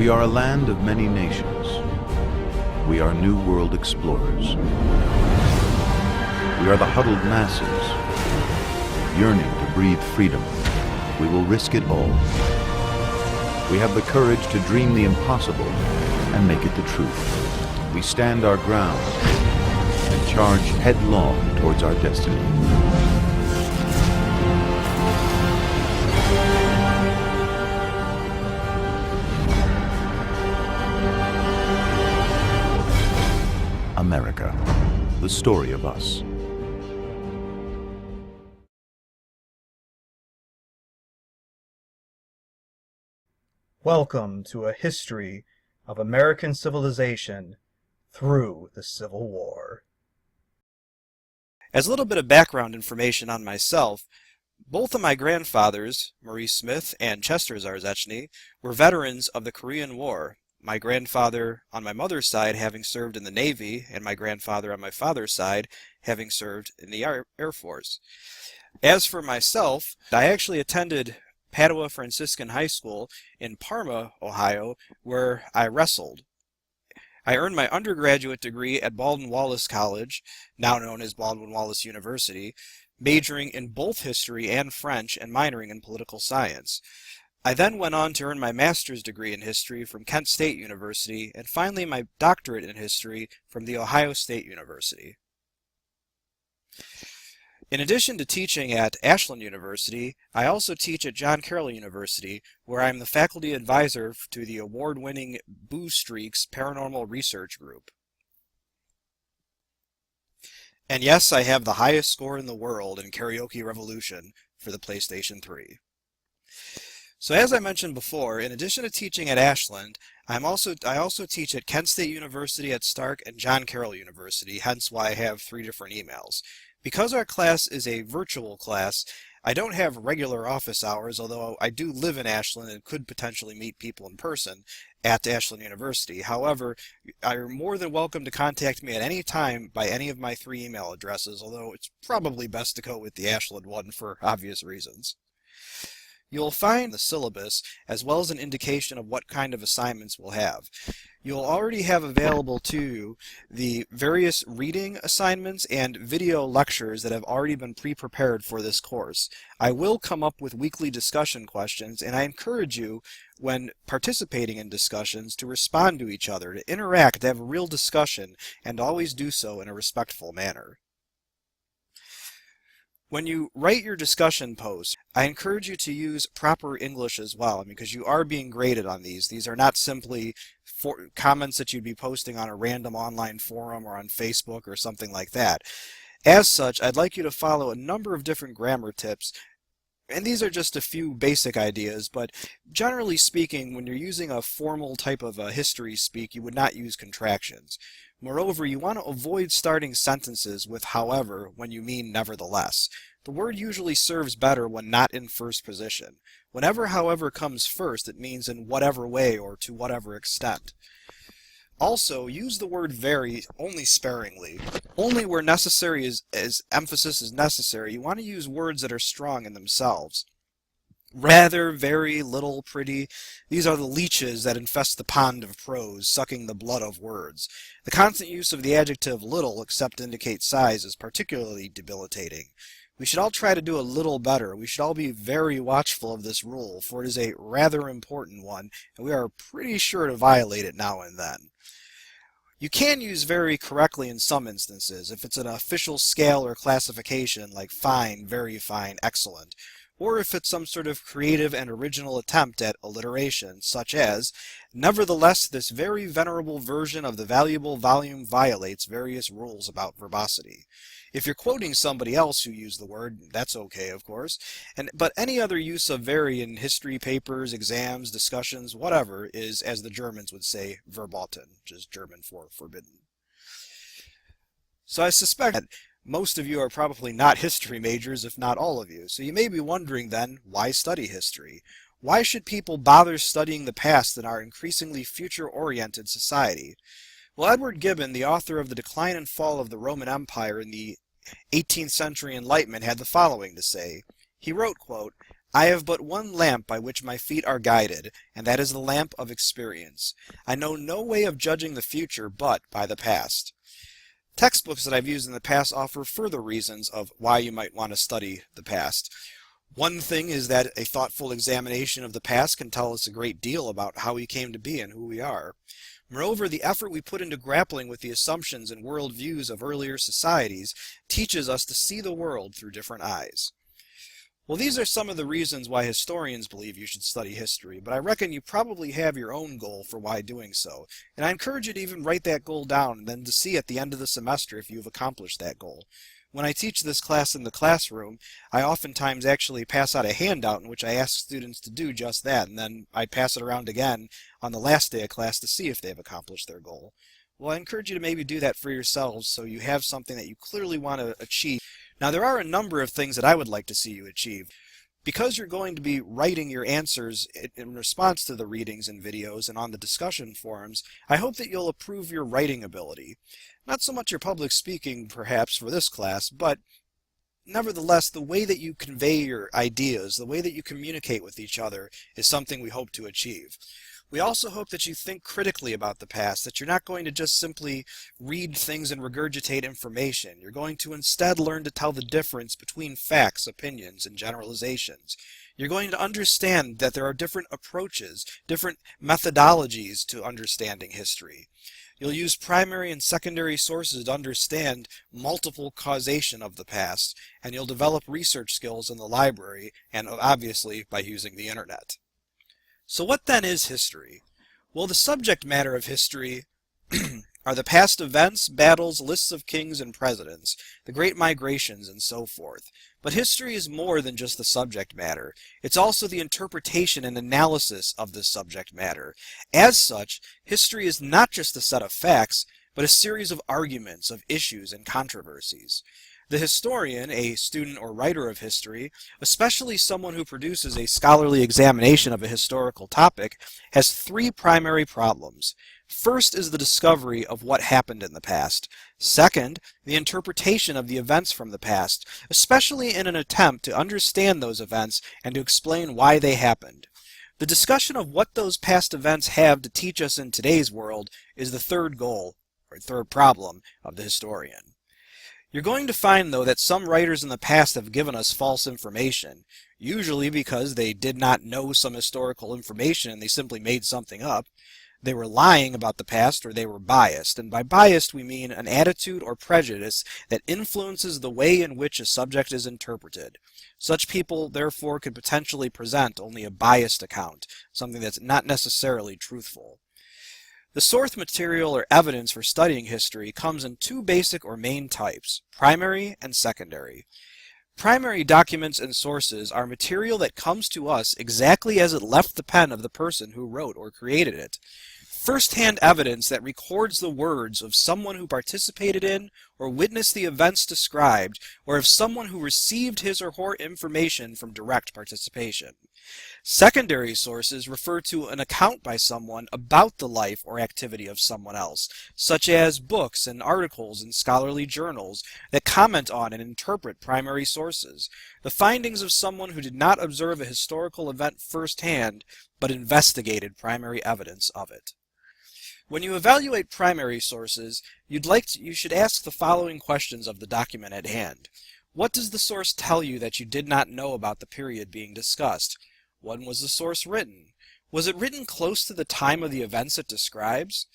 We are a land of many nations. We are New World explorers. We are the huddled masses, yearning to breathe freedom. We will risk it all. We have the courage to dream the impossible and make it the truth. We stand our ground and charge headlong towards our destiny. America, the story of us. Welcome to a history of American civilization through the Civil War. As a little bit of background information on myself, both of my grandfathers, Maurice Smith and Chester Zarzechny, were veterans of the Korean War. My grandfather on my mother's side having served in the Navy, and my grandfather on my father's side having served in the Air Force. As for myself, I actually attended Padua Franciscan High School in Parma, Ohio, where I wrestled. I earned my undergraduate degree at Baldwin-Wallace College, now known as Baldwin-Wallace University, majoring in both history and French and minoring in political science. I then went on to earn my master's degree in history from Kent State University, and finally my doctorate in history from The Ohio State University. In addition to teaching at Ashland University, I also teach at John Carroll University, where I am the faculty advisor to the award-winning Boo Streaks Paranormal Research Group. And yes, I have the highest score in the world in Karaoke Revolution for the PlayStation 3. So as I mentioned before, in addition to teaching at Ashland, I also teach at Kent State University at Stark and John Carroll University, hence why I have 3 different emails. Because our class is a virtual class, I don't have regular office hours, although I do live in Ashland and could potentially meet people in person at Ashland University. However, you're more than welcome to contact me at any time by any of my 3 email addresses, although it's probably best to go with the Ashland one for obvious reasons. You'll find the syllabus as well as an indication of what kind of assignments we'll have. You'll already have available to you the various reading assignments and video lectures that have already been pre-prepared for this course. I will come up with weekly discussion questions, and I encourage you, when participating in discussions, to respond to each other, to interact, to have a real discussion, and always do so in a respectful manner. When you write your discussion posts, I encourage you to use proper English as well, because you are being graded on these. These are not simply comments that you'd be posting on a random online forum or on Facebook or something like that. As such, I'd like you to follow a number of different grammar tips, and these are just a few basic ideas, but generally speaking, when you're using a formal type of history speak, you would not use contractions. Moreover, you want to avoid starting sentences with however when you mean nevertheless. The word usually serves better when not in first position. Whenever however comes first, it means in whatever way or to whatever extent. Also, use the word very only sparingly. Only where necessary as emphasis is necessary, you want to use words that are strong in themselves. Rather, very, little, pretty, these are the leeches that infest the pond of prose, sucking the blood of words. The constant use of the adjective little, except to indicate size, is particularly debilitating. We should all try to do a little better. We should all be very watchful of this rule, for it is a rather important one, and we are pretty sure to violate it now and then. You can use very correctly in some instances, if it's an official scale or classification like fine, very fine, excellent, or if it's some sort of creative and original attempt at alliteration, such as, nevertheless, this very venerable version of the valuable volume violates various rules about verbosity. If you're quoting somebody else who used the word, that's okay, of course, but any other use of very in history papers, exams, discussions, whatever, is, as the Germans would say, verboten, which is German for forbidden. So I suspect that most of you are probably not history majors, if not all of you, so you may be wondering then, why study history? Why should people bother studying the past in our increasingly future-oriented society? Well, Edward Gibbon, the author of The Decline and Fall of the Roman Empire in the 18th century Enlightenment, had the following to say. He wrote, quote, I have but one lamp by which my feet are guided, and that is the lamp of experience. I know no way of judging the future but by the past. Textbooks that I've used in the past offer further reasons of why you might want to study the past. One thing is that a thoughtful examination of the past can tell us a great deal about how we came to be and who we are. Moreover, the effort we put into grappling with the assumptions and worldviews of earlier societies teaches us to see the world through different eyes. Well, these are some of the reasons why historians believe you should study history, but I reckon you probably have your own goal for why doing so, and I encourage you to even write that goal down and then to see at the end of the semester if you've accomplished that goal. When I teach this class in the classroom, I oftentimes actually pass out a handout in which I ask students to do just that, and then I pass it around again on the last day of class to see if they've accomplished their goal. Well, I encourage you to maybe do that for yourselves so you have something that you clearly want to achieve. Now, there are a number of things that I would like to see you achieve. Because you're going to be writing your answers in response to the readings and videos and on the discussion forums, I hope that you'll improve your writing ability. Not so much your public speaking, perhaps, for this class, but nevertheless, the way that you convey your ideas, the way that you communicate with each other is something we hope to achieve. We also hope that you think critically about the past, that you're not going to just simply read things and regurgitate information. You're going to instead learn to tell the difference between facts, opinions, and generalizations. You're going to understand that there are different approaches, different methodologies to understanding history. You'll use primary and secondary sources to understand multiple causation of the past, and you'll develop research skills in the library and obviously by using the internet. So what then is history? Well, the subject matter of history are the past events, battles, lists of kings and presidents, the great migrations, and so forth. But history is more than just the subject matter. It's also the interpretation and analysis of this subject matter. As such, history is not just a set of facts, but a series of arguments, of issues, and controversies. The historian, a student or writer of history, especially someone who produces a scholarly examination of a historical topic, has three primary problems. First is the discovery of what happened in the past. Second, the interpretation of the events from the past, especially in an attempt to understand those events and to explain why they happened. The discussion of what those past events have to teach us in today's world is the third goal, or third problem, of the historian. You're going to find, though, that some writers in the past have given us false information, usually because they did not know some historical information and they simply made something up. They were lying about the past, or they were biased, and by biased we mean an attitude or prejudice that influences the way in which a subject is interpreted. Such people, therefore, could potentially present only a biased account, something that's not necessarily truthful. The source material or evidence for studying history comes in two basic or main types, primary and secondary. Primary documents and sources are material that comes to us exactly as it left the pen of the person who wrote or created it. First-hand evidence that records the words of someone who participated in or witnessed the events described, or of someone who received his or her information from direct participation. Secondary sources refer to an account by someone about the life or activity of someone else, such as books and articles in scholarly journals that comment on and interpret primary sources, the findings of someone who did not observe a historical event firsthand, but investigated primary evidence of it. When you evaluate primary sources, you should ask the following questions of the document at hand. What does the source tell you that you did not know about the period being discussed? When was the source written? Was it written close to the time of the events it describes?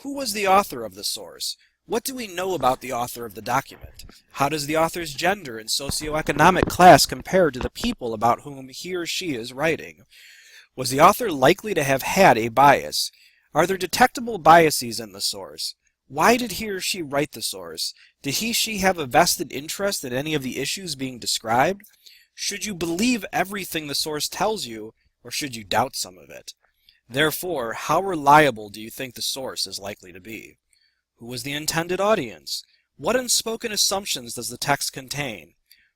Who was the author of the source? What do we know about the author of the document? How does the author's gender and socioeconomic class compare to the people about whom he or she is writing? Was the author likely to have had a bias? Are there detectable biases in the source? Why did he or she write the source? Did he/she have a vested interest in any of the issues being described? Should you believe everything the source tells you, or should you doubt some of it? Therefore, how reliable do you think the source is likely to be? Who was the intended audience? What unspoken assumptions does the text contain?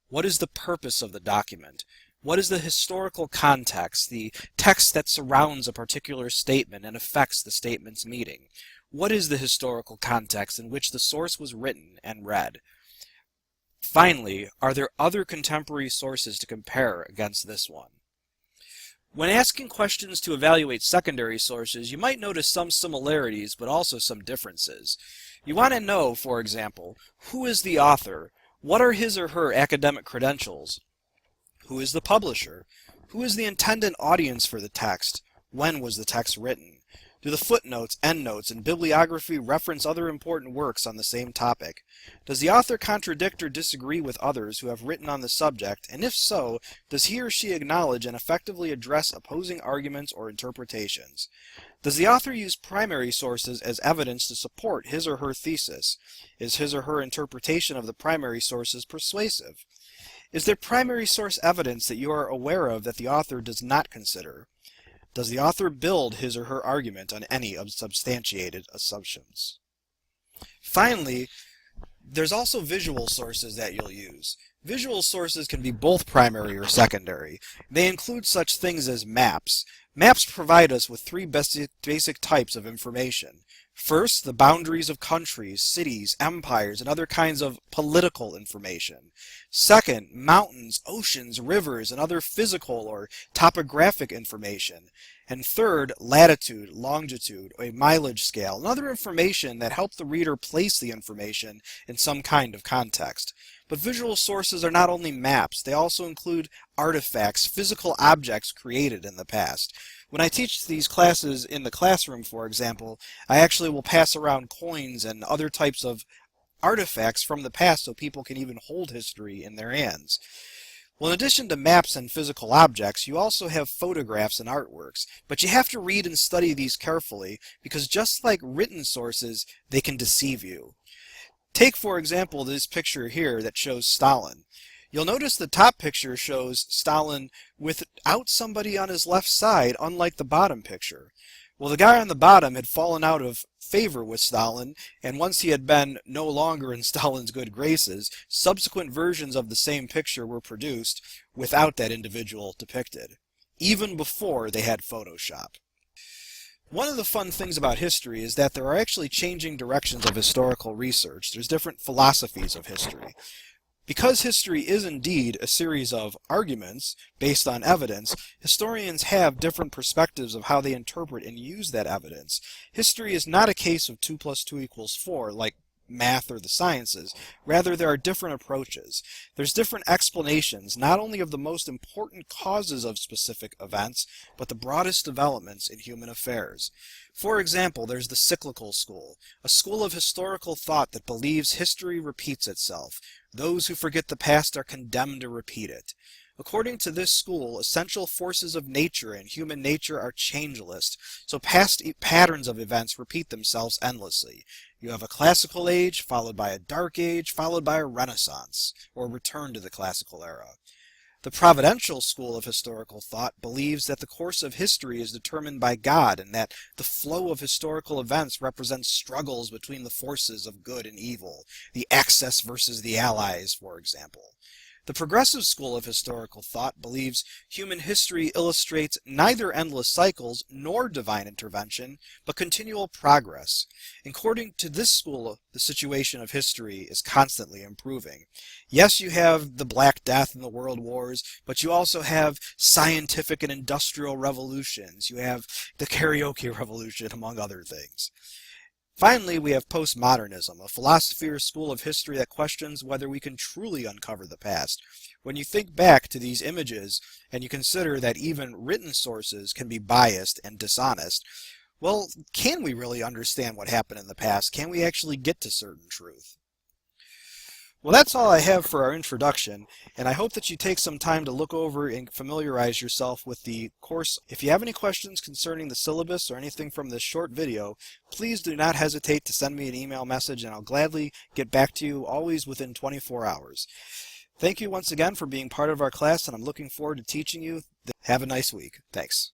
What is the purpose of the document? What is the historical context, the text that surrounds a particular statement and affects the statement's meaning? What is the historical context in which the source was written and read? Finally, are there other contemporary sources to compare against this one? When asking questions to evaluate secondary sources, you might notice some similarities, but also some differences. You want to know, for example, who is the author? What are his or her academic credentials? Who is the publisher? Who is the intended audience for the text? When was the text written? Do the footnotes, endnotes, and bibliography reference other important works on the same topic? Does the author contradict or disagree with others who have written on the subject, and if so, does he or she acknowledge and effectively address opposing arguments or interpretations? Does the author use primary sources as evidence to support his or her thesis? Is his or her interpretation of the primary sources persuasive? Is there primary source evidence that you are aware of that the author does not consider? Does the author build his or her argument on any unsubstantiated assumptions? Finally, there's also visual sources that you'll use. Visual sources can be both primary or secondary. They include such things as maps. Maps provide us with three basic types of information. First, the boundaries of countries, cities, empires, and other kinds of political information. Second, mountains, oceans, rivers, and other physical or topographic information. And third, latitude, longitude, a mileage scale, and other information that help the reader place the information in some kind of context. But visual sources are not only maps, they also include artifacts, physical objects created in the past. When I teach these classes in the classroom, for example, I actually will pass around coins and other types of artifacts from the past so people can even hold history in their hands. Well, in addition to maps and physical objects, you also have photographs and artworks, but you have to read and study these carefully because just like written sources, they can deceive you. Take, for example, this picture here that shows Stalin. You'll notice the top picture shows Stalin without somebody on his left side, unlike the bottom picture. Well, the guy on the bottom had fallen out of favor with Stalin, and once he had been no longer in Stalin's good graces, subsequent versions of the same picture were produced without that individual depicted, even before they had Photoshop. One of the fun things about history is that there are actually changing directions of historical research. There's different philosophies of history. Because history is indeed a series of arguments based on evidence, historians have different perspectives of how they interpret and use that evidence. History is not a case of 2 + 2 = 4 like math or the sciences. Rather, there are different approaches. There's different explanations, not only of the most important causes of specific events, but the broadest developments in human affairs. For example, there's the cyclical school, a school of historical thought that believes history repeats itself. Those who forget the past are condemned to repeat it. According to this school, essential forces of nature and human nature are changeless, so past patterns of events repeat themselves endlessly. You have a classical age, followed by a dark age, followed by a renaissance, or return to the classical era. The providential school of historical thought believes that the course of history is determined by God and that the flow of historical events represents struggles between the forces of good and evil, the Axis versus the Allies, for example. The progressive school of historical thought believes human history illustrates neither endless cycles nor divine intervention, but continual progress. According to this school, the situation of history is constantly improving. Yes, you have the Black Death and the World Wars, but you also have scientific and industrial revolutions. You have the karaoke revolution, among other things. Finally, we have postmodernism, a philosophy or school of history that questions whether we can truly uncover the past. When you think back to these images and you consider that even written sources can be biased and dishonest, well, can we really understand what happened in the past? Can we actually get to certain truth? Well, that's all I have for our introduction, and I hope that you take some time to look over and familiarize yourself with the course. If you have any questions concerning the syllabus or anything from this short video, please do not hesitate to send me an email message, and I'll gladly get back to you, always within 24 hours. Thank you once again for being part of our class, and I'm looking forward to teaching you. Have a nice week. Thanks.